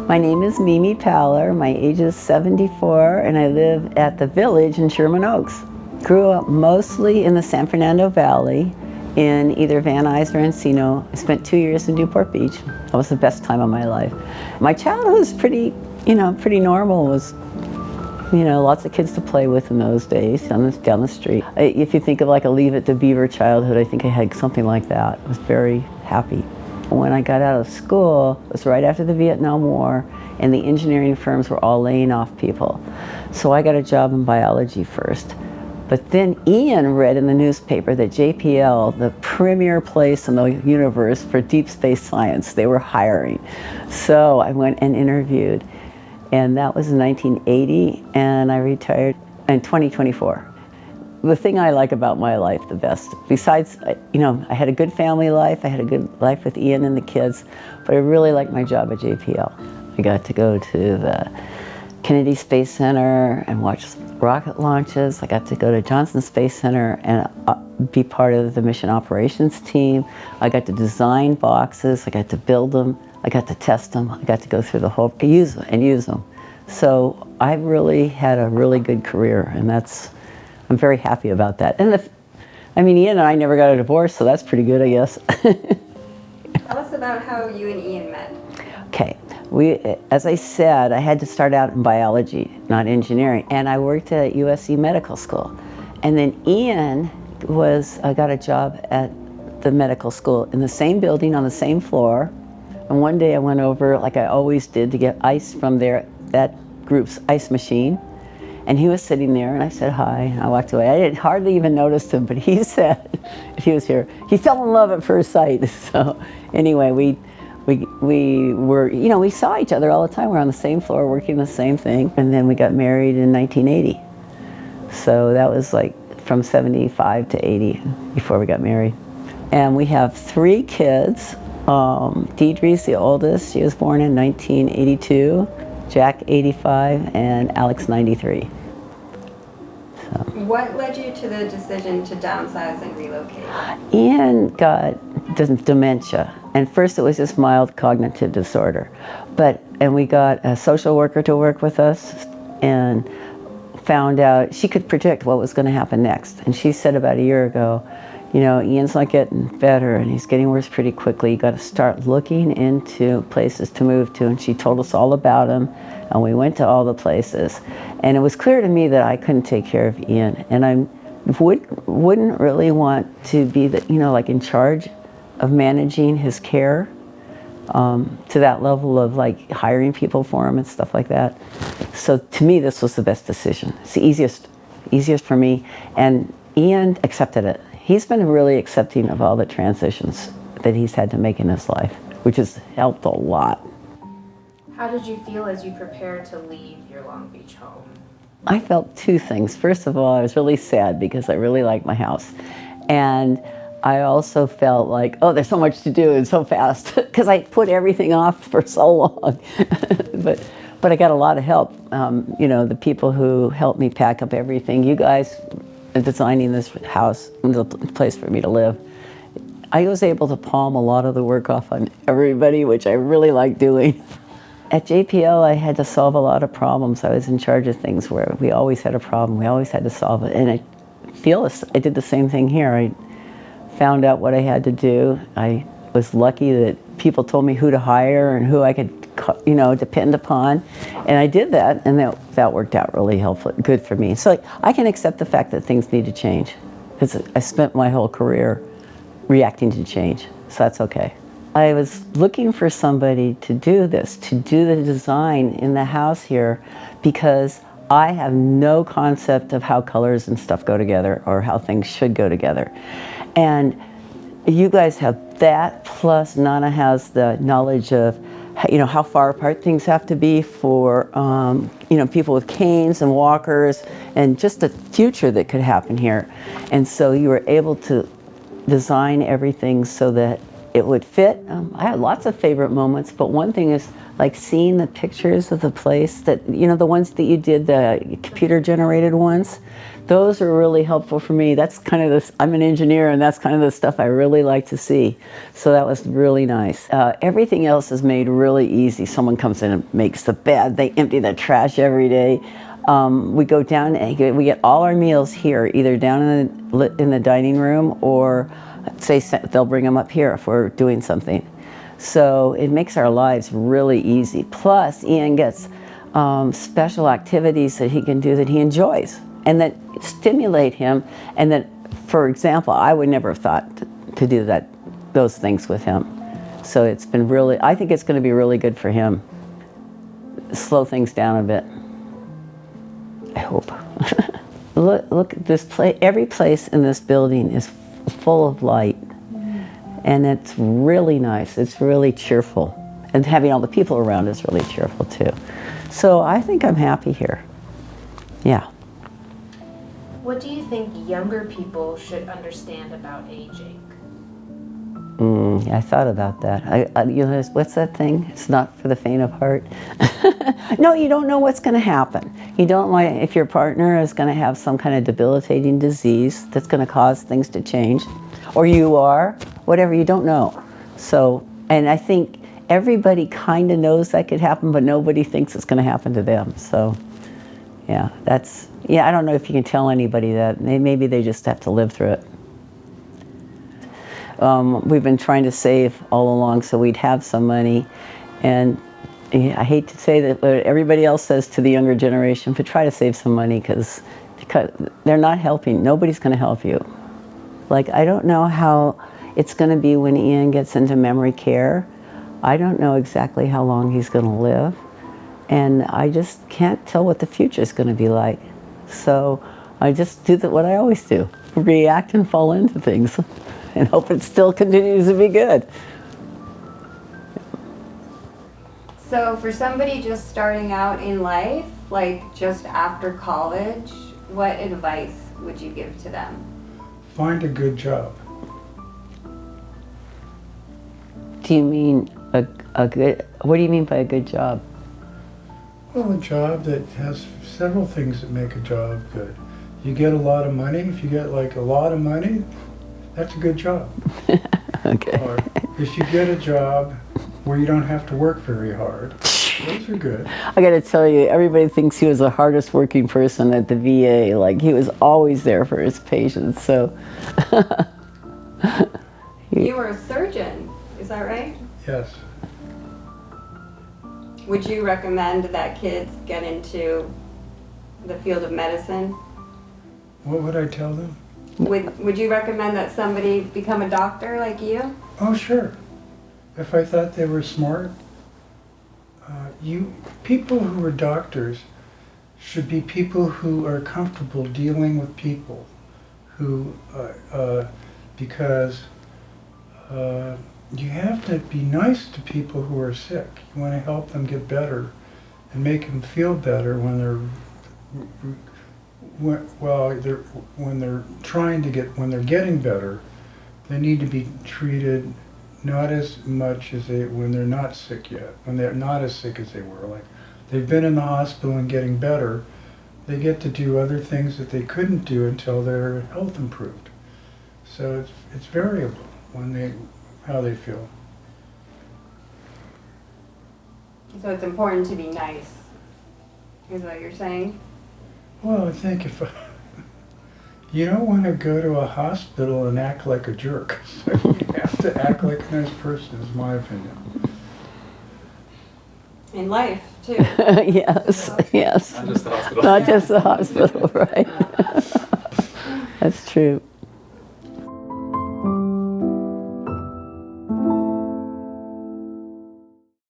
My name is Mimi Paller. My age is 74, and I live at the Village in Sherman Oaks. Grew up mostly in the San Fernando Valley in either Van Nuys or Encino. I spent 2 years in Newport Beach. That was the best time of my life. My childhood was pretty normal. It was, lots of kids to play with in those days down the street. If you think of like a Leave It to Beaver childhood, I think I had something like that. I was very happy. When I got out of school, it was right after the Vietnam War, and the engineering firms were all laying off people. So I got a job in biology first. But then Ian read in the newspaper that JPL, the premier place in the universe for deep space science, they were hiring. So I went and interviewed, and that was in 1980, and I retired in 2024. The thing I like about my life the best, besides, I had a good family life, I had a good life with Ian and the kids, but I really liked my job at JPL. I got to go to the Kennedy Space Center and watch rocket launches. I got to go to Johnson Space Center and be part of the mission operations team. I got to design boxes, I got to build them, I got to test them, I got to go through the whole, use them. So I really had a really good career, and I'm very happy about that. And Ian and I never got a divorce, so that's pretty good, I guess. Tell us about how you and Ian met. Okay, as I said, I had to start out in biology, not engineering, and I worked at USC Medical School. And then Ian got a job at the medical school in the same building on the same floor. And one day I went over, like I always did, to get ice from that group's ice machine. And he was sitting there, and I said hi, and I walked away. I didn't hardly even notice him, but he said, if he was here, he fell in love at first sight. So anyway, we were, we saw each other all the time. We were on the same floor working the same thing. And then we got married in 1980. So that was like from 75 to 80 before we got married. And we have 3 kids. Deidre's the oldest. She was born in 1982. Jack, 85, and Alex, 93. So. What led you to the decision to downsize and relocate? Ian got dementia, and first it was just mild cognitive disorder. And we got a social worker to work with us, and found out she could predict what was going to happen next. And she said about a year ago, Ian's not getting better and he's getting worse pretty quickly. You got to start looking into places to move to. And she told us all about him, and we went to all the places. And it was clear to me that I couldn't take care of Ian, and I wouldn't really want to be like in charge of managing his care to that level of like hiring people for him and stuff like that. So to me, this was the best decision. It's the easiest for me, and Ian accepted it. He's been really accepting of all the transitions that he's had to make in his life, which has helped a lot. How did you feel as you prepared to leave your Long Beach home? I felt 2 things. First of all, I was really sad because I really liked my house. And I also felt like, oh, there's so much to do and so fast, because I put everything off for so long. But I got a lot of help. The people who helped me pack up everything, you guys, designing this house, the place for me to live. I was able to palm a lot of the work off on everybody, which I really like doing. At JPL, I had to solve a lot of problems. I was in charge of things where we always had a problem. We always had to solve it. And I did the same thing here. I found out what I had to do. I was lucky that people told me who to hire and who I could depend upon, and I did that, and that worked out really helpful, good for me. So I can accept the fact that things need to change, because I spent my whole career reacting to change, so that's okay. I was looking for somebody to do this, to do the design in the house here, because I have no concept of how colors and stuff go together or how things should go together. And you guys have that, plus Nana has the knowledge of how far apart things have to be for people with canes and walkers, and just the future that could happen here. And so you were able to design everything so that it would fit. I had lots of favorite moments, but one thing is like seeing the pictures of the place that, you know, the ones that you did, the computer generated ones, those are really helpful for me. That's kind of this, I'm an engineer, and that's kind of the stuff I really like to see. So that was really nice. Everything else is made really easy. Someone comes in and makes the bed, they empty the trash every day. We go down and we get all our meals here, either down in the dining room, or say they'll bring them up here if we're doing something. So it makes our lives really easy. Plus, Ian gets special activities that he can do that he enjoys and that stimulate him. And that, for example, I would never have thought to do those things with him. So it's been really, I think it's going to be really good for him. Slow things down a bit. I hope. Look at this place. Every place in this building is full of light, and it's really nice. It's really cheerful, and having all the people around is really cheerful too. So I think I'm happy here. Yeah. What do you think younger people should understand about aging? I thought about that. You know, what's that thing? It's not for the faint of heart. No, you don't know what's going to happen. You don't know if your partner is going to have some kind of debilitating disease that's going to cause things to change, or you are, whatever, you don't know. So, and I think everybody kind of knows that could happen, but nobody thinks it's going to happen to them. So, yeah, I don't know if you can tell anybody that. Maybe they just have to live through it. We've been trying to save all along so we'd have some money, and I hate to say that what everybody else says to the younger generation, but try to save some money because they're not helping. Nobody's going to help you. Like, I don't know how it's going to be when Ian gets into memory care. I don't know exactly how long he's going to live, and I just can't tell what the future is going to be like. So I just do what I always do, react and fall into things. And hope it still continues to be good. So for somebody just starting out in life, like just after college, what advice would you give to them? Find a good job. Do you mean a good, what do you mean by a good job? Well, a job that has several things that make a job good. You get a lot of money. If you get like a lot of money, that's a good job. Okay. Or if you get a job where you don't have to work very hard, those are good. I got to tell you, everybody thinks he was the hardest working person at the VA. Like, he was always there for his patients. So. You were a surgeon, is that right? Yes. Would you recommend that kids get into the field of medicine? What would I tell them? Would you recommend that somebody become a doctor like you? Oh, sure. If I thought they were smart, people who are doctors should be people who are comfortable dealing with people, because you have to be nice to people who are sick. You want to help them get better and make them feel better when they're getting better. They need to be treated not as much as when they're not sick yet, when they're not as sick as they were. Like, they've been in the hospital and getting better, they get to do other things that they couldn't do until their health improved. So it's variable how they feel. So it's important to be nice, is what you're saying? Well, I think you don't want to go to a hospital and act like a jerk. So you have to act like a nice person, is my opinion. In life, too. Yes, yes. Not just the hospital. Not just the hospital, right? That's true.